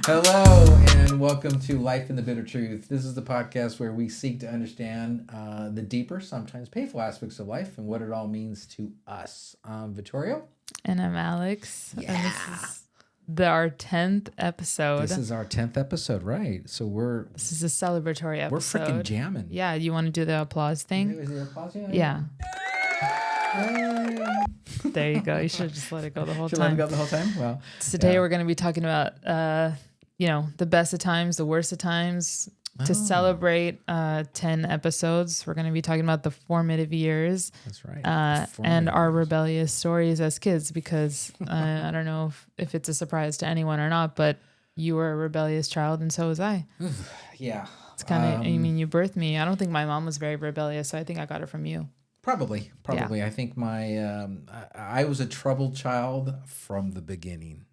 Hello and welcome to Life in the Bitter Truth. This is the podcast where we seek to understand the deeper, sometimes painful aspects of life and what it all means to us. I'm Vittorio. And I'm Alex. Yeah. And this is our 10th episode. This is our 10th episode, right? So This is a celebratory episode. We're freaking jamming. Yeah, you want to do the applause thing? Is the applause? Yeah. There you go. You should have just let it go the whole time. Let it go the whole time? Well, today we're going to be talking about, the best of times, the worst of times. To celebrate 10 episodes, we're going to be talking about the formative years. That's right. And our rebellious stories as kids, because I don't know if it's a surprise to anyone or not, but you were a rebellious child and so was I. Yeah. It's kind of, you birthed me. I don't think my mom was very rebellious, so I think I got it from you. Probably. Yeah. I think I was a troubled child from the beginning.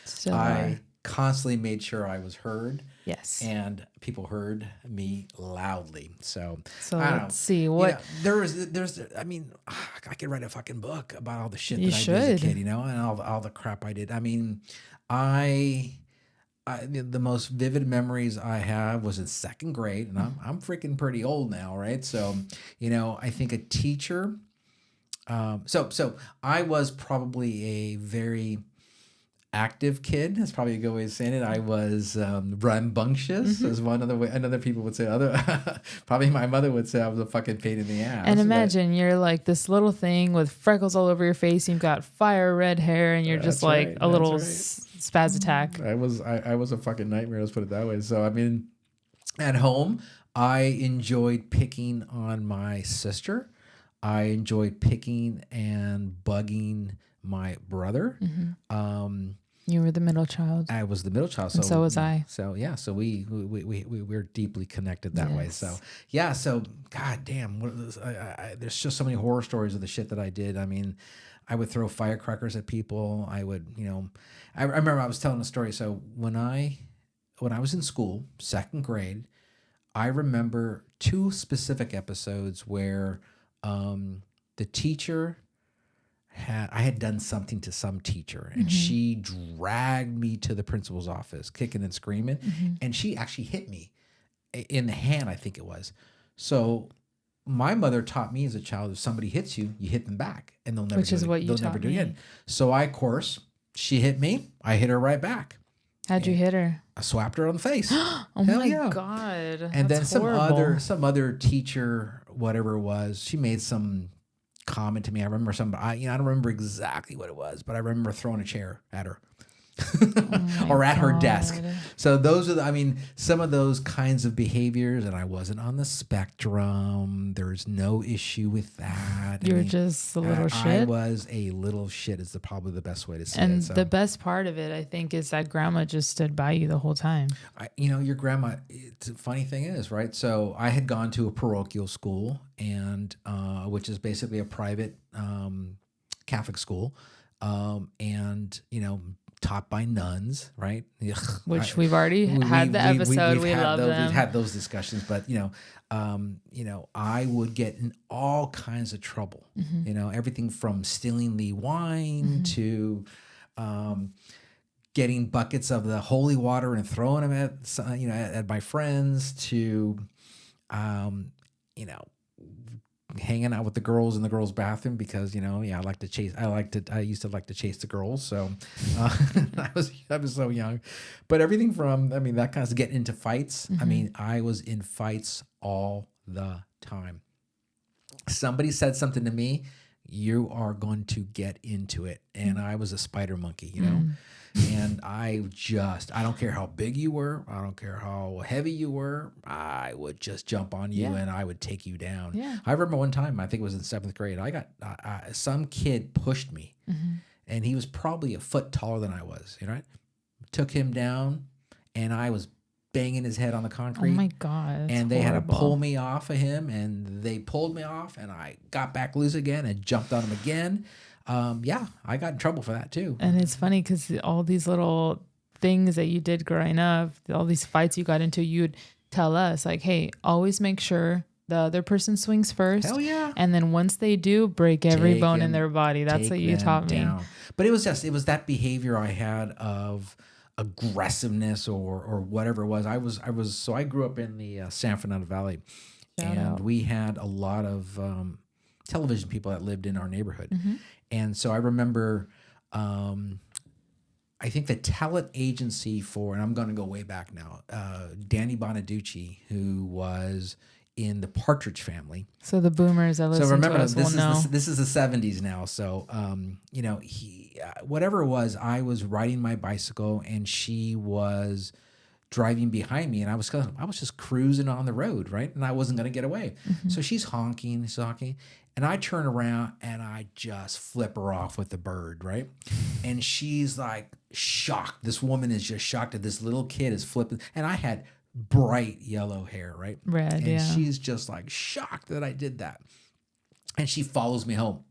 Still I constantly made sure I was heard. Yes. And people heard me loudly. So let's see what I could write a fucking book about all the shit you that I did as a kid, and all the crap I did. I mean, the most vivid memories I have was in second grade, and I'm freaking pretty old now, right? So, I think a teacher. So I was probably a very active kid. That's probably a good way of saying it. I was rambunctious, as another people would say. Probably my mother would say I was a fucking pain in the ass. And imagine you're like this little thing with freckles all over your face. You've got fire red hair, and you're just like right, a little spaz attack. I was a fucking nightmare. Let's put it that way. So I mean, at home, I enjoyed picking on my sister. I enjoyed picking and bugging my brother. Mm-hmm. You were the middle child. I was the middle child. And so was I. So yeah, so we're deeply connected that way. So yeah, so god damn, there's just so many horror stories of the shit that I did. I mean, I would throw firecrackers at people. I would, I remember I was telling a story. So when I was in school, second grade, I remember two specific episodes where the teacher I had done something to some teacher, and she dragged me to the principal's office, kicking and screaming, and she actually hit me in the hand, I think it was. So my mother taught me as a child, if somebody hits you, you hit them back, and they'll never do it again. So of course, she hit me, I hit her right back. How'd you hit her? I swapped her on the face. Oh my God. And that's then horrible. some other teacher, whatever it was, she made some comment to me. I remember I don't remember exactly what it was, but I remember throwing a chair at her. Or at her desk. So those are some of those kinds of behaviors, and I wasn't on the spectrum. There's no issue with that. You're just a little shit. I was a little shit is probably the best way to say it. And the best part of it, I think, is that grandma just stood by you the whole time. Your grandma, the funny thing is, right? So I had gone to a parochial school, and which is basically a private Catholic school, and taught by nuns, right? Which we've already had the episode. We love them. We've had those discussions, but I would get in all kinds of trouble. Everything from stealing the wine to getting buckets of the holy water and throwing them at my friends to hanging out with the girls in the girls' bathroom because I used to like to chase the girls. So I was so young, but everything from that kind of getting into fights. I was in fights all the time. Somebody said something to me, you are going to get into it, and I was a spider monkey, And I don't care how big you were. I don't care how heavy you were. I would just jump on you and I would take you down. Yeah. I remember one time, I think it was in 7th grade, I got some kid pushed me, and he was probably a foot taller than I was. Right? Took him down, and I was banging his head on the concrete. Oh my God. And they had to pull me off of him, and they pulled me off, and I got back loose again and jumped on him again. I got in trouble for that too. And it's funny because all these little things that you did growing up, all these fights you got into, you'd tell us like, hey, always make sure the other person swings first. Hell yeah. And then once they do, break every bone in their body. That's what you taught me. But it was that behavior I had of aggressiveness or whatever it was. So I grew up in the San Fernando Valley, Shout and out. we had a lot of television people that lived in our neighborhood. Mm-hmm. And so I remember, I think the talent agency for, and I'm going to go way back now, Danny Bonaducci, who was in the Partridge Family. So the boomers that listen So remember, to us will know. this is the 70s now. So, you know, whatever it was, I was riding my bicycle and she was driving behind me, and I was just cruising on the road, right? And I wasn't going to get away. Mm-hmm. So she's honking, and I turn around and I just flip her off with the bird, right? And she's like shocked. This woman is just shocked that this little kid is flipping, and I had bright yellow hair, right? Red, and yeah. she's just like shocked that I did that. And she follows me home.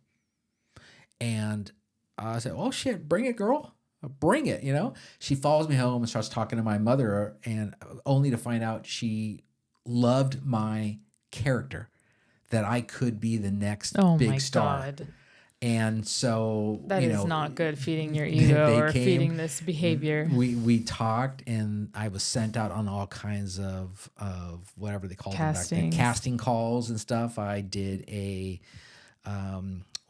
And I said, "Oh shit, bring it, girl. Bring it," you know? She follows me home and starts talking to my mother, and only to find out she loved my character, that I could be the next big star. God. And so That you is know, not good, feeding your ego or came, feeding this behavior. We talked, and I was sent out on all kinds of whatever they called them back then, casting calls and stuff. I did a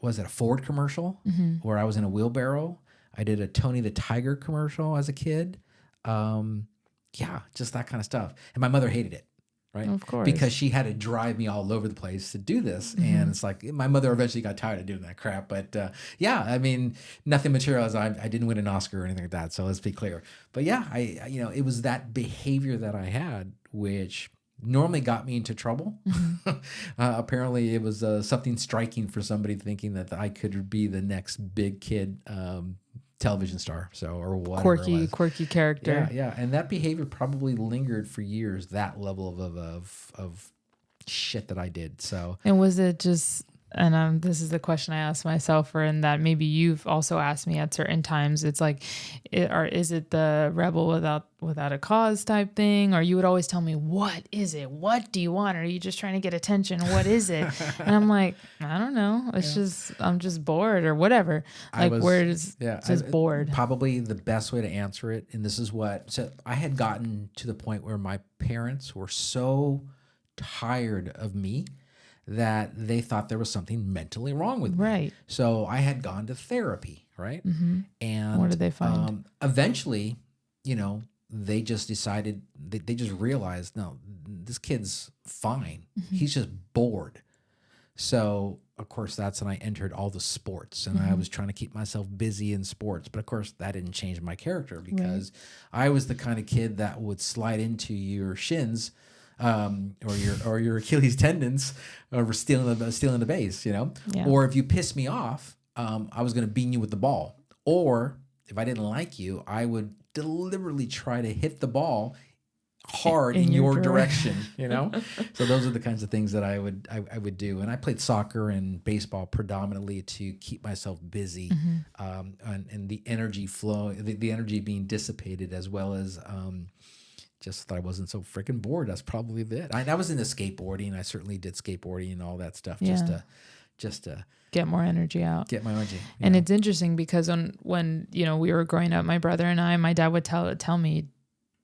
was it a Ford commercial where I was in a wheelbarrow. I did a Tony the Tiger commercial as a kid. Yeah, just that kind of stuff. And my mother hated it. Right. Of course. Because she had to drive me all over the place to do this. And it's like, my mother eventually got tired of doing that crap. But yeah, I mean, nothing materialized. I didn't win an Oscar or anything like that. So let's be clear. But yeah, it was that behavior that I had, which normally got me into trouble. Apparently it was something striking for somebody thinking that I could be the next big kid television star, or whatever. Quirky character. Yeah, and that behavior probably lingered for years. That level of shit that I did. So, and was it just? And this is the question I asked myself, and that maybe you've also asked me at certain times. It's like, is it the rebel without a cause type thing? Or you would always tell me, what is it? What do you want? Or are you just trying to get attention? What is it? And I'm like, I don't know. It's just, I'm just bored or whatever. Like, just bored. Probably the best way to answer it. And this is so I had gotten to the point where my parents were so tired of me that they thought there was something mentally wrong with me. Right. So I had gone to therapy, right? And what did they find? Eventually, they just decided, they just realized, no, this kid's fine. He's just bored. So, of course, that's when I entered all the sports, and I was trying to keep myself busy in sports. But, of course, that didn't change my character, because I was the kind of kid that would slide into your shins or your Achilles tendons over stealing the base, Yeah. Or if you pissed me off, I was going to beat you with the ball. Or if I didn't like you, I would deliberately try to hit the ball hard in your direction, So those are the kinds of things that I would do. And I played soccer and baseball predominantly to keep myself busy, and the energy flow, the energy being dissipated, as well as just that I wasn't so freaking bored. That's probably it. I was into skateboarding. I certainly did skateboarding and all that stuff just to get more energy out. Get my energy. And it's interesting because when we were growing up, my brother and I, my dad would tell me,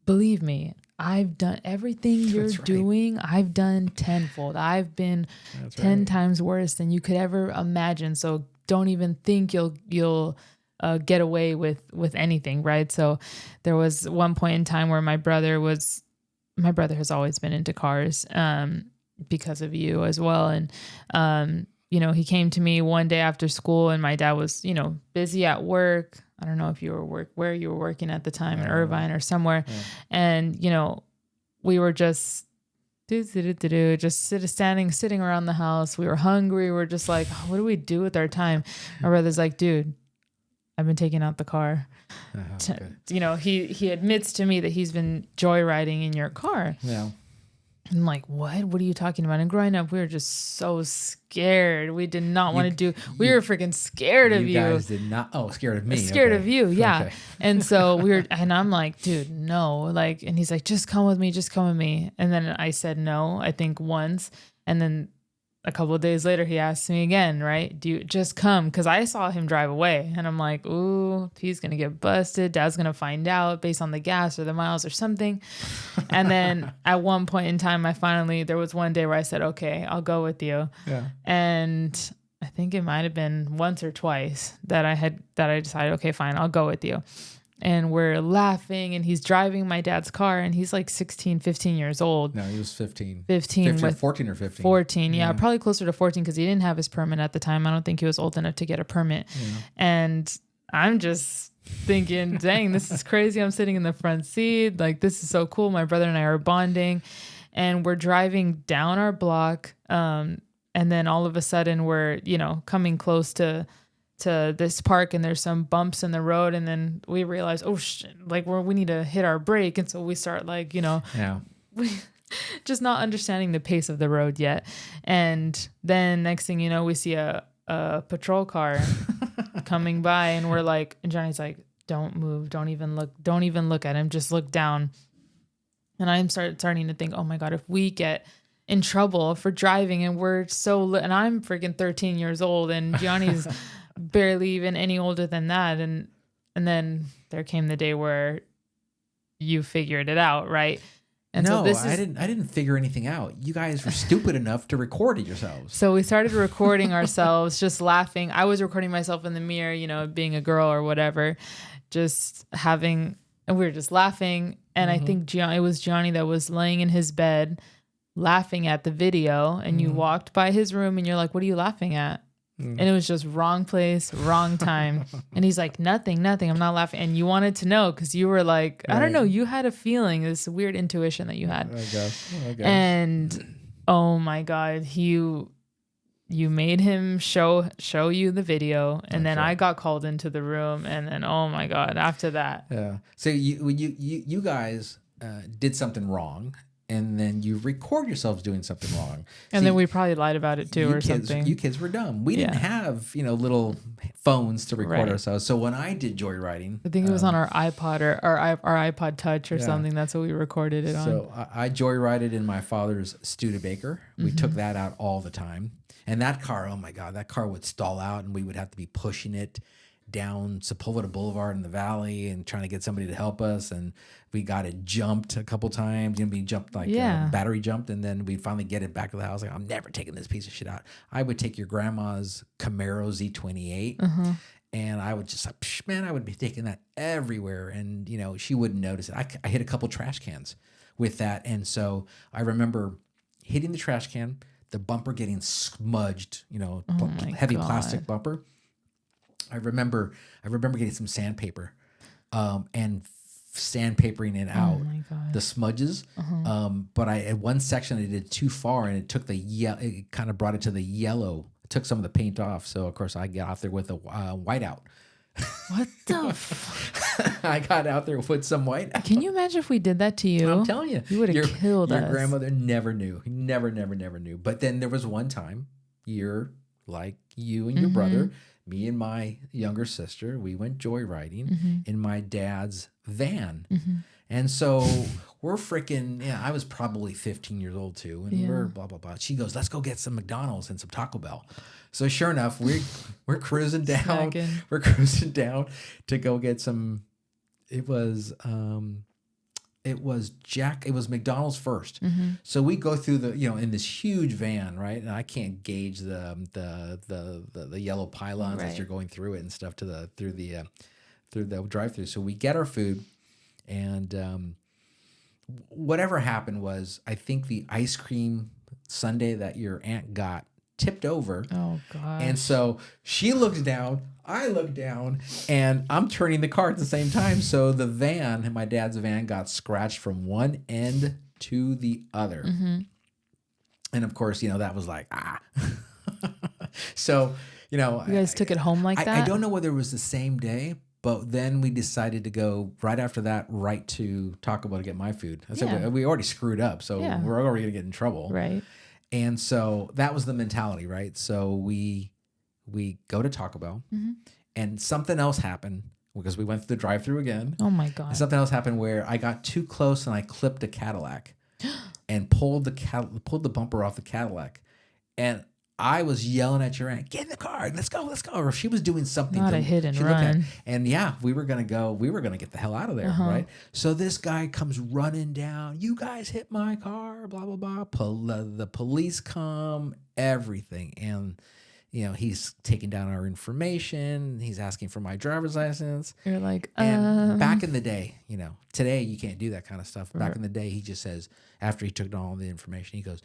believe me, I've done everything you're doing. I've done tenfold. I've been 10 times worse than you could ever imagine. So don't even think you'll get away with anything, right? So there was one point in time where my brother has always been into cars, because of you as well. And, he came to me one day after school, and my dad was, busy at work. I don't know if where you were working at the time, in Irvine or somewhere. Yeah. And, we were just sitting around the house. We were hungry. We were just like, oh, what do we do with our time? My brother's like, dude, I've been taking out the car. He admits to me that he's been joyriding in your car. Yeah. I'm like, what? What are you talking about? And growing up, we were just so scared. We did not want to do. We were freaking scared of you. You guys did not. Oh, scared of me. Scared of you. Yeah. Okay. And so and I'm like, dude, no. And he's like, just come with me. Just come with me. And then I said no, I think once. And then a couple of days later, he asked me again, right? Do you just come? Because I saw him drive away, and I'm like, ooh, he's going to get busted. Dad's going to find out based on the gas or the miles or something. And then at one point in time, there was one day where I said, okay, I'll go with you. Yeah. And I think it might have been once or twice that I decided, okay, fine, I'll go with you. And we're laughing, and he's driving my dad's car, and he's like 16, 15 years old. No, he was 15. 14 or 15. 14, yeah, probably closer to 14 because he didn't have his permit at the time. I don't think he was old enough to get a permit. Yeah. And I'm just thinking, dang, this is crazy. I'm sitting in the front seat. Like, this is so cool. My brother and I are bonding, and we're driving down our block. And then all of a sudden we're, coming close to this park, and there's some bumps in the road, and then we realize, oh shit, like we need to hit our brake, and so we start like, just not understanding the pace of the road yet. And then next thing you know, we see a patrol car coming by, and we're like, and Johnny's like, don't move, don't even look at him, just look down. And I'm starting to think, oh my God, if we get in trouble for driving, and and I'm freaking 13 years old, and Johnny's barely even any older than that. And then there came the day where you figured it out, right? And no, I didn't figure anything out. You guys were stupid enough to record it yourselves. So we started recording ourselves, just laughing. I was recording myself in the mirror, being a girl or whatever, and we were just laughing. And I think it was Johnny that was laying in his bed laughing at the video, and you walked by his room, and you're like, what are you laughing at? And it was just wrong place, wrong time. And he's like, nothing, I'm not laughing. And you wanted to know because you were like, I don't know, you had a feeling, this weird intuition that you had. I guess. And oh my God, you made him show you the video, and then I got called into the room, and then oh my God, after that. Yeah. So you guys did something wrong. And then you record yourselves doing something wrong. And then we probably lied about it too, something. You kids were dumb. We didn't have, little phones to record ourselves. So when I did joyriding, I think it was on our iPod or our iPod Touch or something. That's what we recorded it on. So I joyrided in my father's Studebaker. We took that out all the time. And that car, oh my God, that car would stall out, and we would have to be pushing it down Sepulveda Boulevard in the valley and trying to get somebody to help us. And we got it jumped a couple times. We jumped battery jumped, and then we'd finally get it back to the house. Like, I'm never taking this piece of shit out. I would take your grandma's Camaro Z28, and I would just like, man, I would be taking that everywhere. And, she wouldn't notice it. I hit a couple trash cans with that. And so I remember hitting the trash can, the bumper getting smudged, heavy plastic bumper. I remember getting some sandpaper, and sandpapering it out, the smudges. But at one section I did too far, and it took it kind of brought it to the yellow. It took some of the paint off. So of course I got out there with a whiteout. What the? I got out there with some whiteout. Can you imagine if we did that to you? I'm telling you, you would have killed us. Your grandmother never knew. Never knew. But then there was one time, you're like you and your brother. Me and my younger sister, we went joyriding in my dad's van. And so we're freaking, I was probably 15 years old too. And we're blah, blah, blah. She goes, let's go get some McDonald's and some Taco Bell. So sure enough, we're cruising down. We're cruising down to go get some, it was McDonald's first. So we go through the, in this huge van, right? And I can't gauge the yellow pylons as you're going through it and stuff through the drive-through. So we get our food, and whatever happened was, I think the ice cream sundae that your aunt got tipped over. Oh gosh. And so she looks down, I look down, and I'm turning the car at the same time. So the van, my dad's van, got scratched from one end to the other. And of course, that was like, So, you guys took it home like that? I don't know whether it was the same day, but then we decided to go right after that right to Taco Bell to get my food. I said, we already screwed up, so we're already going to get in trouble. Right. And so that was the mentality, right? So we go to Taco Bell, and something else happened because we went through the drive-through again. Oh my God. And something else happened where I got too close and I clipped a Cadillac and pulled the bumper off the Cadillac. And I was yelling at your aunt, get in the car, let's go. Or if she was doing something. Not a hit and run. And yeah, we were going to get the hell out of there, right? So this guy comes running down. You guys hit my car, blah, blah, blah. The police come, everything. And, he's taking down our information. He's asking for my driver's license. You're like, And back in the day, today you can't do that kind of stuff. Back in the day, he just says, after he took down all the information, he goes,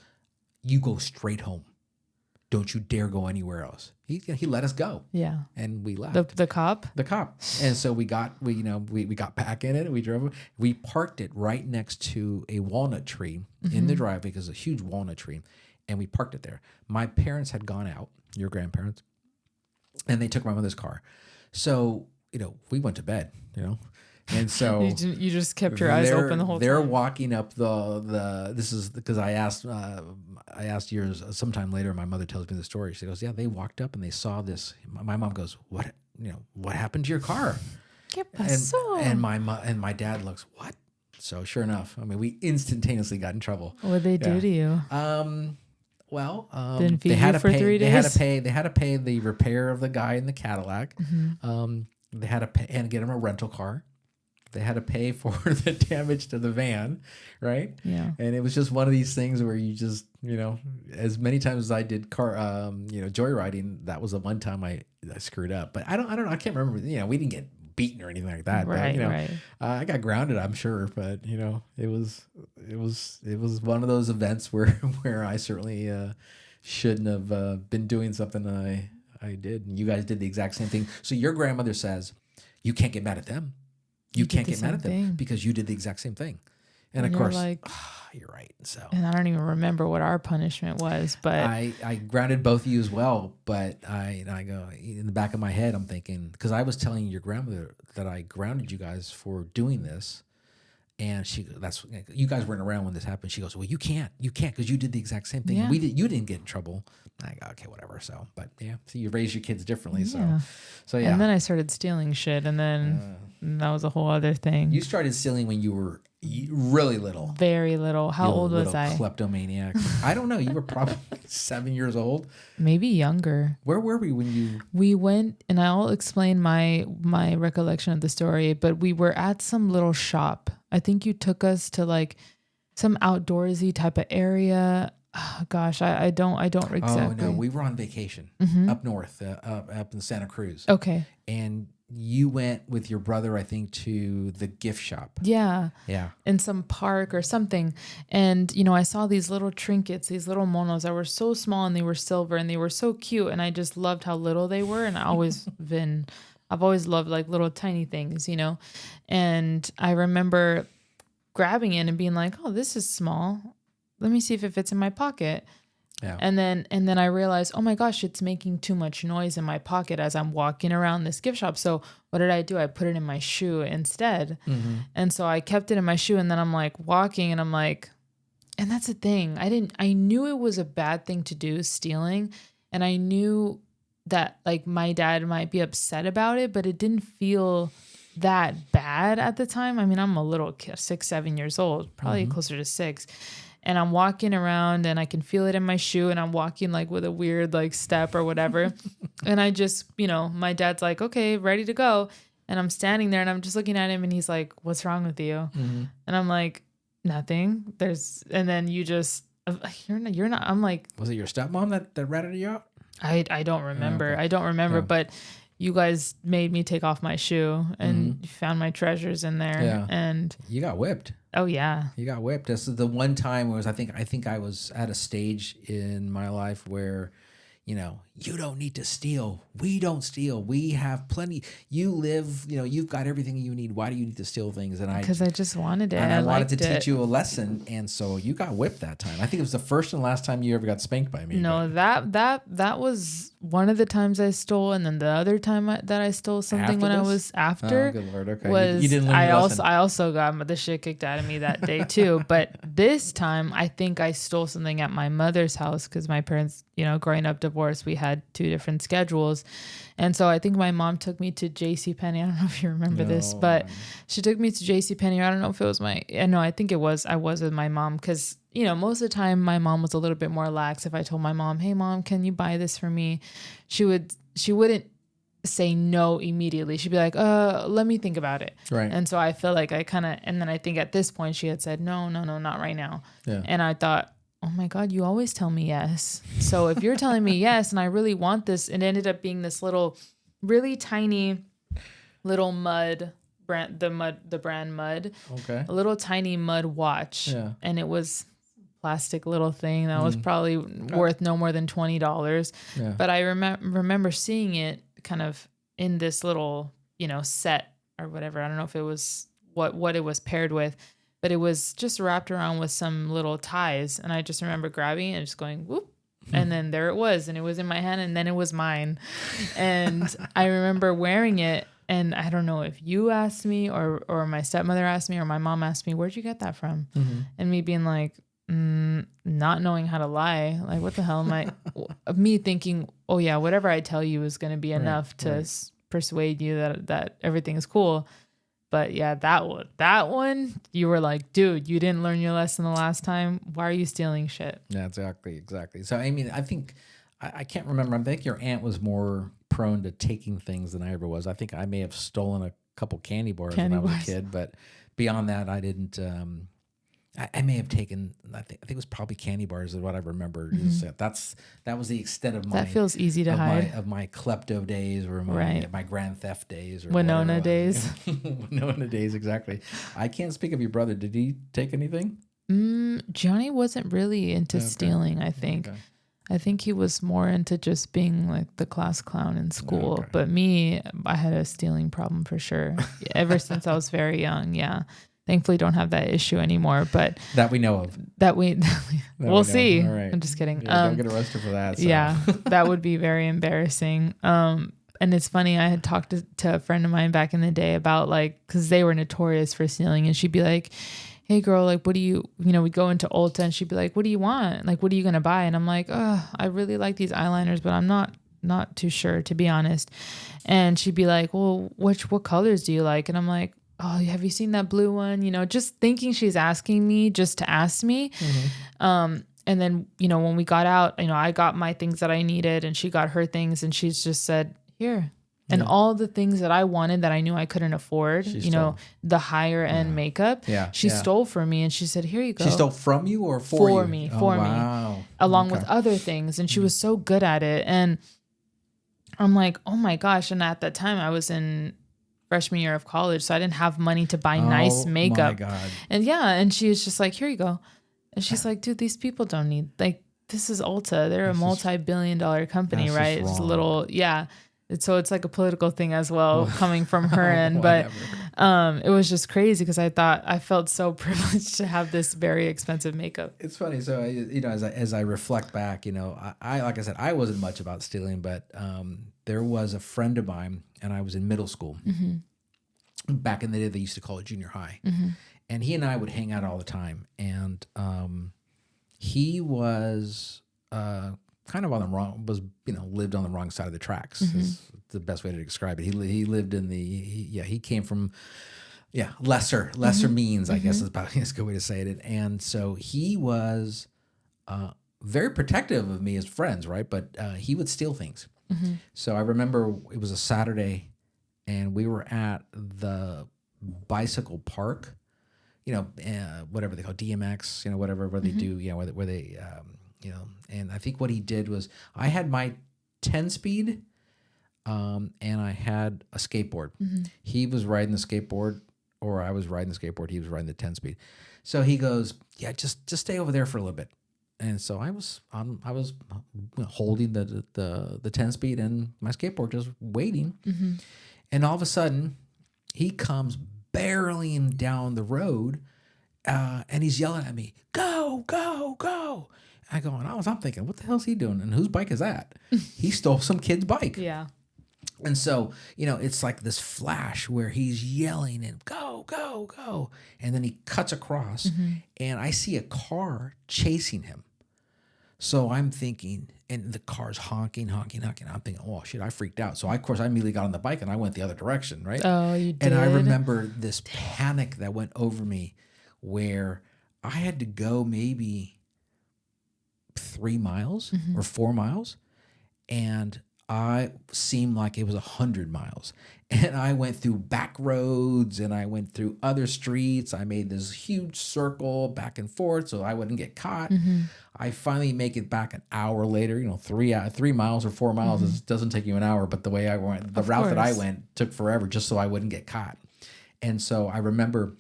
you go straight home. Don't you dare go anywhere else. He let us go. Yeah. And we left. The cop? The cop. And so we got back in it. We drove. We parked it right next to a walnut tree in the driveway because it's a huge walnut tree. And we parked it there. My parents had gone out, your grandparents, and they took my mother's car. So, we went to bed, And so you just kept your eyes open the whole time. They're walking up this is because I asked years sometime later, my mother tells me the story. She goes, yeah, they walked up and they saw this. My mom goes, what happened to your car? ¿Qué pasó? And my dad looks, what? So sure enough, we instantaneously got in trouble. What'd they do to you? Didn't feed you for 3 days? They had to pay the repair of the guy in the Cadillac. They had to pay and get him a rental car. They had to pay for the damage to the van, right? Yeah. And it was just one of these things where you just, as many times as I did joyriding, that was the one time I screwed up. But I don't know. I can't remember. We didn't get beaten or anything like that. Right. But, right. I got grounded, I'm sure. But it was one of those events where I certainly shouldn't have been doing something I did. And you guys did the exact same thing. So your grandmother says you can't get mad at them. You can't get mad at them because you did the exact same thing. And of course, you're right. So, and I don't even remember what our punishment was, but I grounded both of you as well. But I go in the back of my head, I'm thinking, because I was telling your grandmother that I grounded you guys for doing this. And you guys weren't around when this happened. She goes, well, you can't because you did the exact same thing. Yeah. You didn't get in trouble. I go, okay, whatever. So, but yeah, so you raise your kids differently. Yeah. So yeah. And then I started stealing shit, and then that was a whole other thing. You started stealing when you were really little. Very little. How old was I? Kleptomaniac. I don't know. You were probably 7 years old. Maybe younger. Where were we when you? We went, and I'll explain my recollection of the story. But we were at some little shop. I think you took us to like some outdoorsy type of area. Oh, gosh, I don't exactly. Oh no, we were on vacation up north, up in Santa Cruz. Okay. And you went with your brother, I think, to the gift shop. Yeah. Yeah. In some park or something. And, I saw these little trinkets, these little monos that were so small and they were silver and they were so cute. And I just loved how little they were. And I've always loved like little tiny things, And I remember grabbing it and being like, oh, this is small. Let me see if it fits in my pocket. Yeah. And then I realized, oh my gosh, it's making too much noise in my pocket as I'm walking around this gift shop. So what did I do? I put it in my shoe instead. Mm-hmm. And so I kept it in my shoe, and then I'm like walking and I'm like, and that's the thing. I knew it was a bad thing to do, stealing. And I knew that like my dad might be upset about it, but it didn't feel that bad at the time. I mean, I'm a little kid, 6, 7 years old, probably closer to 6. And I'm walking around and I can feel it in my shoe, and I'm walking like with a weird like step or whatever. And I just, my dad's like, okay, ready to go. And I'm standing there and I'm just looking at him, and he's like, what's wrong with you? Mm-hmm. And I'm like, nothing. And then you just, you're not, I'm like. Was it your stepmom that ratted you out? I don't remember. Oh, okay. I don't remember, Yeah. But you guys made me take off my shoe and found my treasures in there. Yeah. And You got whipped. oh yeah. You got whipped. This is the one time where I think I was at a stage in my life where, you don't need to steal. We don't steal. We have plenty. You live, you've got everything you need. Why do you need to steal things? And Because I just wanted it. And I wanted to liked teach you a lesson. And so you got whipped that time. I think it was the first and last time you ever got spanked by me. No, that was one of the times I stole, and then the other time that I stole something After when I this? was after. Oh, good Lord. Okay. Was you didn't learn your lesson. I also got the shit kicked out of me that day too. But this time I think I stole something at my mother's house because my parents, growing up divorced, we had 2 different schedules. And so I think my mom took me to JCPenney. I don't know if you remember this, but she took me to JCPenney. I don't know if it was I think it was, I was with my mom because, you know, most of the time my mom was a little bit more lax. If I told my mom, hey mom, can you buy this for me? She wouldn't say no immediately. She'd be like, let me think about it. Right. And so I feel like and then I think at this point she had said, no, not right now. Yeah. And I thought, oh my God, you always tell me yes. So if you're telling me yes, and I really want this, it ended up being this little, really tiny little mud brand, the brand Mud. Okay. A little tiny mud watch. Yeah. And it was plastic little thing that was probably worth no more than $20. Yeah. But I remember seeing it kind of in this little, you know, set or whatever. I don't know if it was what it was paired with, but it was just wrapped around with some little ties. And I just remember grabbing it and just going, whoop. And then there it was. And it was in my hand and then it was mine. And I remember wearing it. And I don't know if you asked me or my stepmother asked me or my mom asked me, where'd you get that from? And me being like, not knowing how to lie. Like, what the hell am I? Me thinking, oh yeah, whatever I tell you is going to be enough to persuade you that everything is cool. But yeah, that one, you were like, dude, you didn't learn your lesson the last time. Why are you stealing shit? Yeah, exactly. So, I mean, I think, I can't remember. I think your aunt was more prone to taking things than I ever was. I think I may have stolen a couple candy bars when I was a kid, but beyond that, I didn't. I may have taken. I think it was probably candy bars is what I remember. That was the extent of my. That feels easy to hide. Of my klepto days or my grand theft days or Winona days. Winona days, exactly. I can't speak of your brother. Did he take anything? Johnny wasn't really into stealing. I think. Okay. I think he was more into just being like the class clown in school. Okay. But me, I had a stealing problem for sure. Ever since I was very young. Yeah. Thankfully don't have that issue anymore, but that we know of. We'll see. All right. I'm just kidding. Yeah, don't get arrested for that. So. Yeah, that would be very embarrassing. And it's funny. I had talked to a friend of mine back in the day about cause they were notorious for stealing, and she'd be like, hey girl, what do you we'd go into Ulta and she'd be like, what do you want? What are you going to buy? And I'm like, I really like these eyeliners, but I'm not too sure, to be honest. And she'd be like, well, what colors do you like? And I'm like, oh, have you seen that blue one? Just thinking she's asking me just to ask me. And then, when we got out, I got my things that I needed and she got her things and she's just said, here. And all the things that I wanted that I knew I couldn't afford, the higher end makeup, she stole from me and she said, here you go. She stole from you or for you? Me, for me. Along with other things. And she was so good at it. And I'm like, oh my gosh. And at that time I was in freshman year of college, so I didn't have money to buy nice makeup. My God. And she was just like, here you go. And she's like, dude, these people don't need, this is Ulta. They're a multi-billion-dollar company, right? It's a little, so it's like a political thing as well, coming from her end. But it was just crazy because I felt so privileged to have this very expensive makeup. It's funny. So, as I reflect back, I like I said, I wasn't much about stealing, but there was a friend of mine, and I was in middle school. Back in the day, they used to call it junior high. And he and I would hang out all the time. And he was kind of on the wrong, lived on the wrong side of the tracks. Is the best way to describe it. He lived in he came from lesser means, I guess is about a good way to say it. And so he was very protective of me as friends, right? But he would steal things. So I remember it was a Saturday, and we were at the bicycle park, whatever they call DMX, whatever where they do, where they, and I think what he did was I had my 10-speed, and I had a skateboard. He was riding the skateboard, or I was riding the skateboard. He was riding the 10-speed. So he goes, yeah, just stay over there for a little bit. And so I was holding the 10-speed and my skateboard, just waiting. And all of a sudden, he comes barreling down the road, and he's yelling at me, "Go, go, go!" I go, and I'm thinking, what the hell's he doing? And whose bike is that? He stole some kid's bike. Yeah. And so, it's like this flash where he's yelling and go, go, go. And then he cuts across, and I see a car chasing him. So I'm thinking, and the car's honking. I'm thinking, oh shit, I freaked out. So of course I immediately got on the bike and I went the other direction, right? Oh, you did? And I remember this panic that went over me where I had to go maybe 3 miles or 4 miles. And I seemed like it was 100 miles. And I went through back roads and I went through other streets. I made this huge circle back and forth so I wouldn't get caught. I finally make it back an hour later, 3 miles or 4 miles. It doesn't take you an hour, but the way I went, the route that I went took forever just so I wouldn't get caught. And so I remember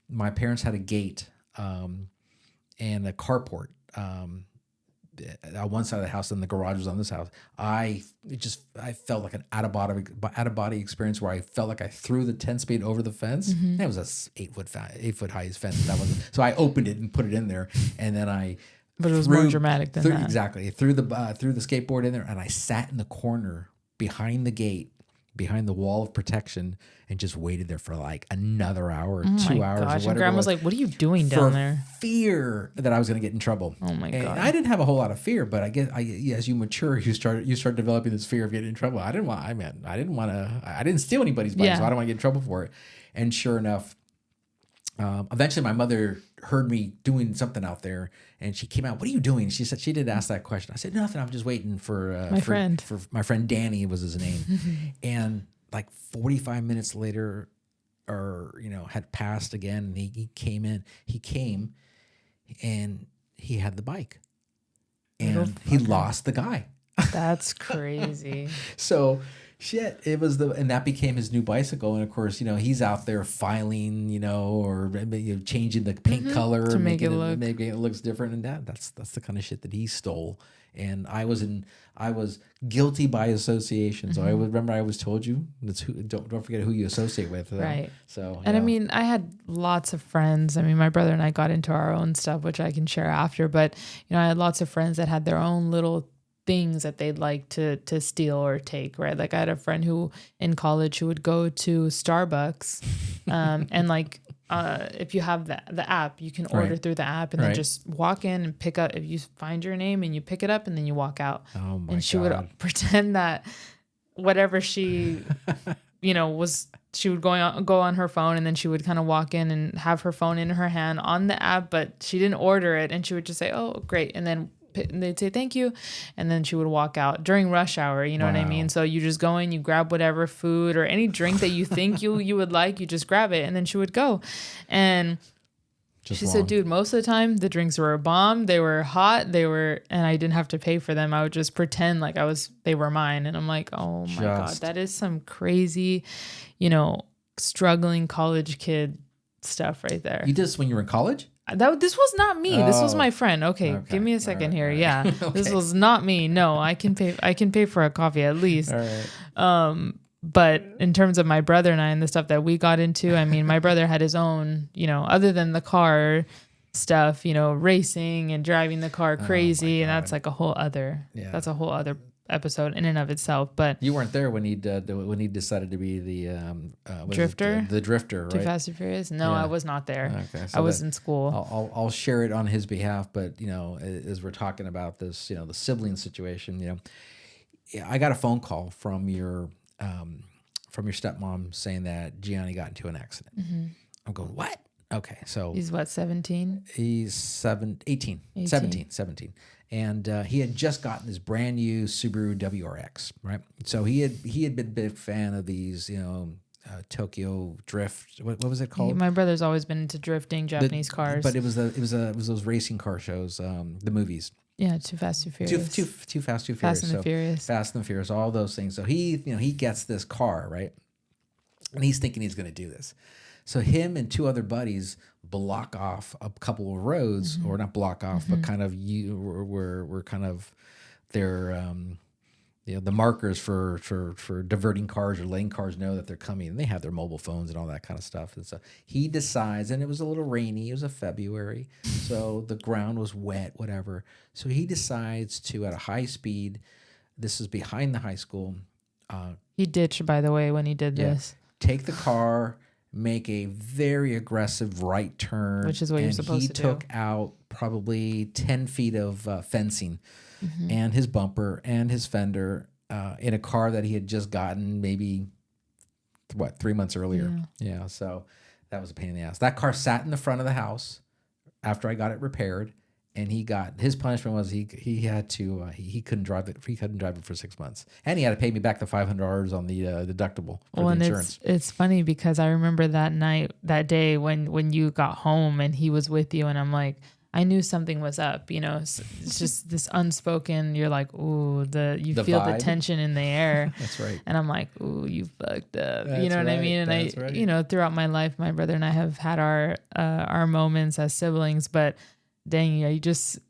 my parents had a gate and a carport on one side of the house, and the garage was on this house. I felt like an out of body experience where I felt like I threw the 10-speed over the fence. It was a 8 foot high fence. So I opened it and put it in there, and then but it was more dramatic than that. Exactly. Threw the skateboard in there, and I sat in the corner behind the gate, behind the wall of protection, and just waited there for like another hour or 2 hours. Or whatever. And Grandma's like, "What are you doing down there?" Fear that I was going to get in trouble. Oh my God! I didn't have a whole lot of fear, but I guess as you mature, you start developing this fear of getting in trouble. I didn't steal anybody's bike, so I don't want to get in trouble for it. And sure enough, eventually my mother heard me doing something out there, and she came out. "What are you doing?" She said she did ask that question. I said, "Nothing. I'm just waiting for my friend. For my friend Danny was his name." And like 45 minutes later, or had passed again, and he came in. He came, and he had the bike, and he lost the guy. That's crazy. So. Shit, it was and that became his new bicycle, and of course, he's out there filing, or changing the paint color to making it looks different, and that's the kind of shit that he stole. And I was guilty by association. So I remember I always told you don't forget who you associate with, right? So and I mean, I had lots of friends. I mean, my brother and I got into our own stuff, which I can share after. But I had lots of friends that had their own little things that they'd like to steal or take, right? Like I had a friend who in college who would go to Starbucks and like if you have the app, you can order through the app and then just walk in and pick up. If you find your name and you pick it up and then you walk out. Oh my and she God. would pretend that whatever she was, she would go on her phone, and then she would kind of walk in and have her phone in her hand on the app, but she didn't order it, and she would just say, "Oh, great," and then they'd say thank you, and then she would walk out during rush hour. You know what I mean? So you just go in, you grab whatever food or any drink that you think you would like, you just grab it, and then she would go. And she said, "Dude, most of the time the drinks were a bomb. They were hot. And I didn't have to pay for them. I would just pretend like they were mine." And I'm like, oh my God, that is some crazy, struggling college kid stuff right there. You did this when you were in college? This was not me. This was my friend. Okay. Give me a second here. Right. Yeah. Okay. This was not me. No, I can pay for a coffee at least. All right. But in terms of my brother and I and the stuff that we got into, I mean, my brother had his own, other than the car stuff, racing and driving the car crazy. And that's like that's a whole other episode in and of itself. But you weren't there when he decided to be the drifter. The drifter, right? Too Fast and Furious. No, I was not there. Okay, so I was in school. I'll share it on his behalf. But as we're talking about this, the sibling situation, I got a phone call from your stepmom saying that Gianni got into an accident. Mm-hmm. I'm going, what? Okay, so he's what, 17? He's 18. 17. And he had just gotten this brand new Subaru WRX, right? So he had been a big fan of these, Tokyo Drift. What was it called? My brother's always been into drifting Japanese cars. But it was those racing car shows, the movies. Yeah, Too Fast, Too Furious. Too Fast, Too Furious. Fast and the Furious. Fast and the Furious, all those things. So he gets this car, right? And he's thinking he's going to do this. So him and two other buddies block off a couple of roads, or not block off, but kind of were kind of their the markers for diverting cars or letting cars know that they're coming. And they have their mobile phones and all that kind of stuff. And so he decides, and it was a little rainy. It was a February, so the ground was wet, whatever. So he decides to, at a high speed, this is behind the high school. He ditched, by the way, when he did this. Take the car, make a very aggressive right turn. Which is what you're supposed to do. He took out probably 10 feet of fencing and his bumper and his fender in a car that he had just gotten maybe, 3 months earlier. Yeah, so that was a pain in the ass. That car sat in the front of the house after I got it repaired. And his punishment was he had to he couldn't drive it. He couldn't drive it for 6 months, and he had to pay me back the $500 on the deductible for the insurance. It's funny because I remember that day when you got home and he was with you, and I'm like, I knew something was up. It's just this unspoken. You're like, ooh, you feel vibe. The tension in the air. That's right. And I'm like, ooh, you fucked up. That's you know what right. I mean? And That's throughout my life, my brother and I have had our moments as siblings, but. Dang,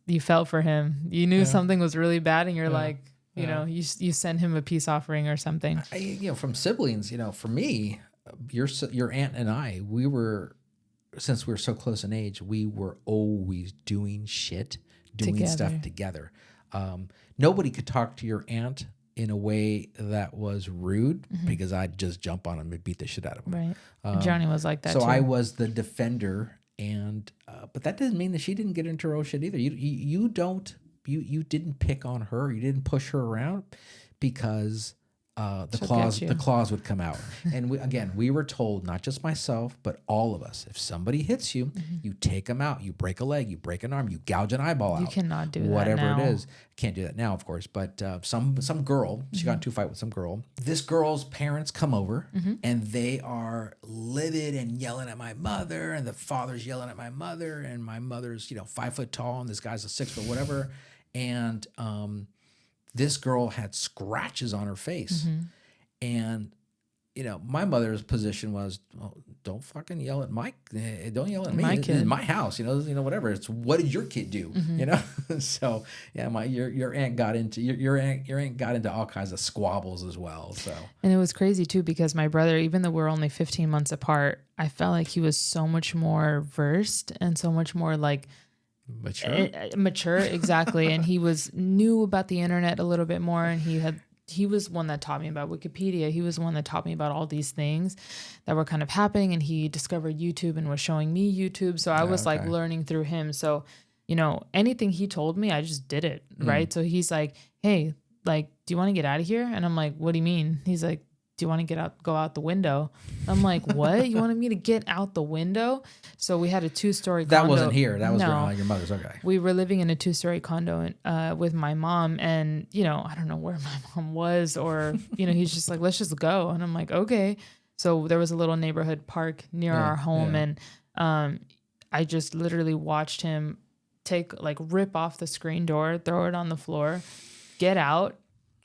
you felt for him. You knew something was really bad, and you're like, you send him a peace offering or something. From siblings, for me, your aunt and I, since we were so close in age, we were always doing stuff together. Nobody could talk to your aunt in a way that was rude because I'd just jump on him and beat the shit out of him. Right. Johnny was like that. So too. I was the defender. And but that doesn't mean that she didn't get into her own shit either. You didn't pick on her. You didn't push her around because the claws would come out. And we were told, not just myself, but all of us, if somebody hits you, you take them out. You break a leg, you break an arm, you gouge an eyeball out. You cannot do whatever that now. It is. Can't do that now, of course. But some girl, she got into a fight with some girl. This girl's parents come over and they are livid and yelling at my mother, and the father's yelling at my mother, and my mother's 5 foot tall and this guy's a 6 foot whatever, and this girl had scratches on her face. And, my mother's position was, don't fucking yell at Mike. Don't yell at me. This is my house, whatever. It's what did your kid do, So, yeah, your aunt got into, your aunt got into all kinds of squabbles as well, so. And it was crazy, too, because my brother, even though we're only 15 months apart, I felt like he was so much more versed and so much more, like, mature, exactly. And he knew about the internet a little bit more, and he was one that taught me about Wikipedia. He was one that taught me about all these things that were kind of happening, and he discovered YouTube and was showing me YouTube. So I was like learning through him. So, anything he told me, I just did it. Right. So he's like, hey, like, do you want to get out of here? And I'm like, what do you mean? He's like, do you want to go out the window? I'm like, what? You wanted me to get out the window? So we had a 2-story condo. That wasn't here. That was your mother's. Okay. We were living in a 2-story condo with my mom, and, I don't know where my mom was, or, he's just like, let's just go. And I'm like, okay. So there was a little neighborhood park near our home. And I just literally watched him rip off the screen door, throw it on the floor, get out.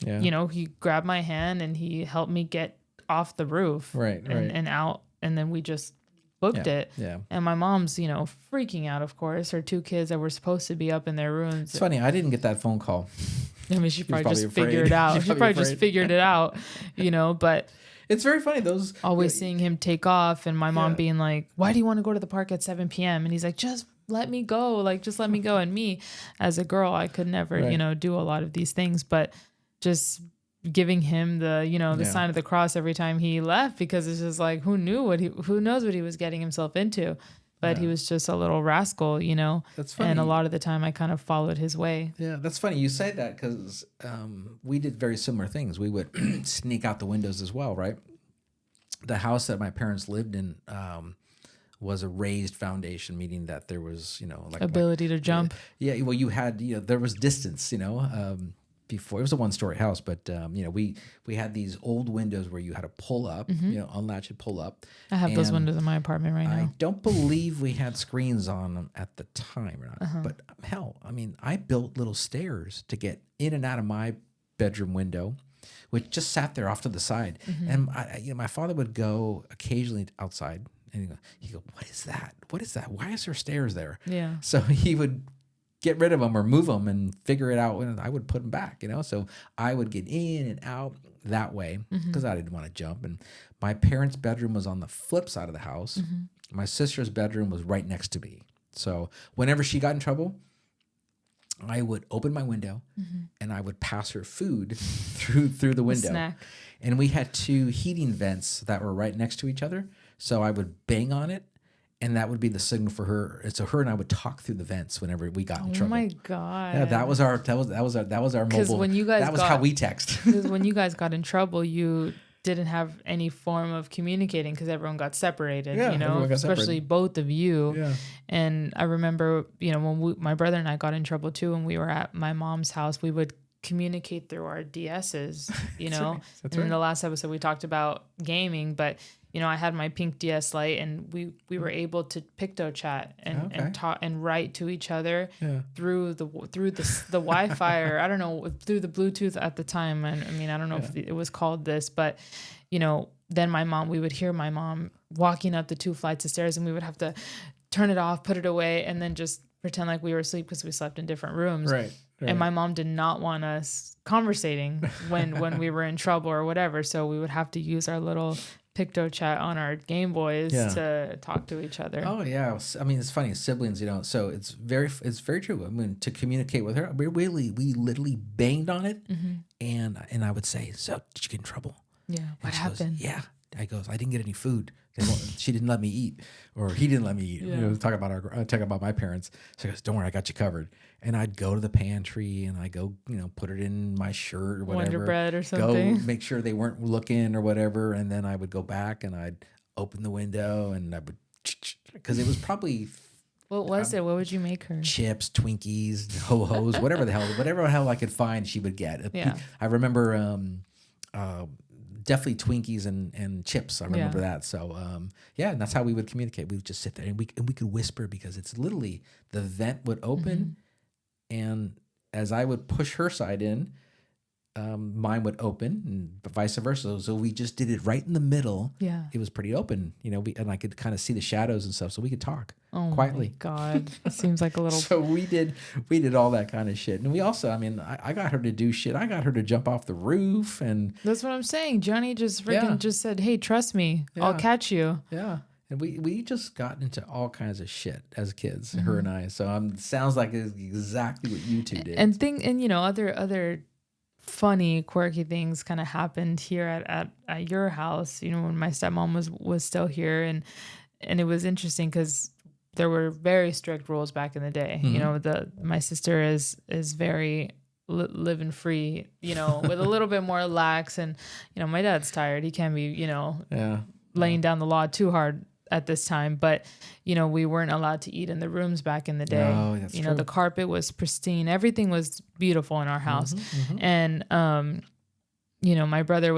Yeah. He grabbed my hand and he helped me get off the roof and out. And then we just booked it. Yeah. And my mom's, freaking out, of course. Her 2 kids that were supposed to be up in their rooms. It's funny. I didn't get that phone call. I mean, she probably just figured it out. She probably just figured it out, but it's very funny. Those always seeing him take off, and my mom being like, why do you want to go to the park at 7 p.m.? And he's like, just let me go. Just let me go. And me as a girl, I could never, do a lot of these things, but just giving him the sign of the cross every time he left, because it's just like, who knows what he was getting himself into, but he was just a little rascal, That's funny. And a lot of the time I kind of followed his way. Yeah, that's funny you say that, because we did very similar things. We would sneak out the windows as well, right? The house that my parents lived in was a raised foundation, meaning that there was, ability to jump. Yeah, well, you had, there was distance, before. It was a 1-story house, but we had these old windows where you had to pull up, unlatch and pull up. I have those windows in my apartment right now. I don't believe we had screens on them at the time, or not. But hell, I mean, I built little stairs to get in and out of my bedroom window, which just sat there off to the side. And my father would go occasionally outside, and he'd go, "What is that? What is that? Why is there stairs there?" Yeah. So he would get rid of them or move them and figure it out, and I would put them back, So I would get in and out that way because I didn't want to jump. And my parents' bedroom was on the flip side of the house. My sister's bedroom was right next to me. So whenever she got in trouble, I would open my window and I would pass her food through the window. Snack. And we had 2 heating vents that were right next to each other. So I would bang on it, and that would be the signal for her. And so her and I would talk through the vents whenever we got in trouble. Oh my God. Yeah, that was our mobile. When you guys that was how we text. Because when you guys got in trouble, you didn't have any form of communicating because everyone got separated, especially both of you. Yeah. And I remember, when my brother and I got in trouble too, when we were at my mom's house, we would communicate through our DSs, That's right. In the last episode, we talked about gaming, but I had my pink DS Lite, and we were able to picto chat and talk and write to each other through the Wi-Fi, or I don't know, through the Bluetooth at the time. And I mean, I don't know if it was called this, but then we would hear my mom walking up the 2 flights of stairs, and we would have to turn it off, put it away, and then just pretend like we were asleep because we slept in different rooms. Right. And my mom did not want us conversating when we were in trouble or whatever. So we would have to use our little picto chat on our Game Boys to talk to each other. Oh yeah. I mean, it's funny, siblings, so it's very true. I mean, to communicate with her, we literally banged on it. And I would say, so did you get in trouble? Yeah. What happened? Yeah. I didn't get any food. She didn't let me eat, or he didn't let me eat. Yeah. Talk about my parents. So he goes, don't worry, I got you covered. And I'd go to the pantry and I go, put it in my shirt or whatever. Wonder Bread or something. Go make sure they weren't looking or whatever. And then I would go back and I'd open the window and I would, because it was probably. What was it? What would you make her? Chips, Twinkies, ho-hos, whatever the hell I could find, she would get. Yeah. I remember definitely Twinkies and chips. I remember that. So and that's how we would communicate. We would just sit there and we could whisper, because it's literally the vent would open, and as I would push her side in, mine would open, and vice versa. So we just did it right in the middle. Yeah, it was pretty open, and I could kind of see the shadows and stuff, so we could talk quietly. My God, it seems like a little. So we did all that kind of shit, and we also, I got her to do shit. I got her to jump off the roof, and that's what I'm saying. Johnny just just said, "Hey, trust me, I'll catch you." Yeah. And we just got into all kinds of shit as kids, her and I. So sounds like it's exactly what you two did. And other funny, quirky things kind of happened here at your house. When my stepmom was still here, and it was interesting because there were very strict rules back in the day. My sister is very living free, with a little bit more lax, and my dad's tired. He can't be laying down the law too hard at this time, but we weren't allowed to eat in the rooms back in the day. Oh, that's true. The carpet was pristine, everything was beautiful in our house. And my brother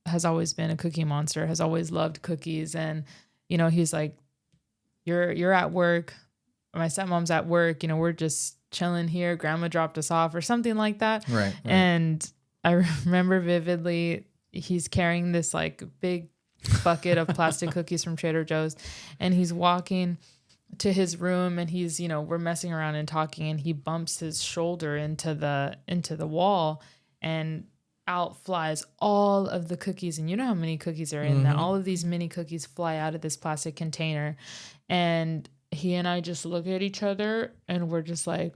has always been a cookie monster, has always loved cookies, and he's like, you're at work, my stepmom's at work, we're just chilling here, grandma dropped us off or something like that. Right. And I remember vividly, he's carrying this like big bucket of plastic cookies from Trader Joe's, and he's walking to his room, and he's we're messing around and talking, and he bumps his shoulder into the wall, and out flies all of the cookies. And you know how many cookies are in that. All of these mini cookies fly out of this plastic container, and he and I just look at each other, and we're just like,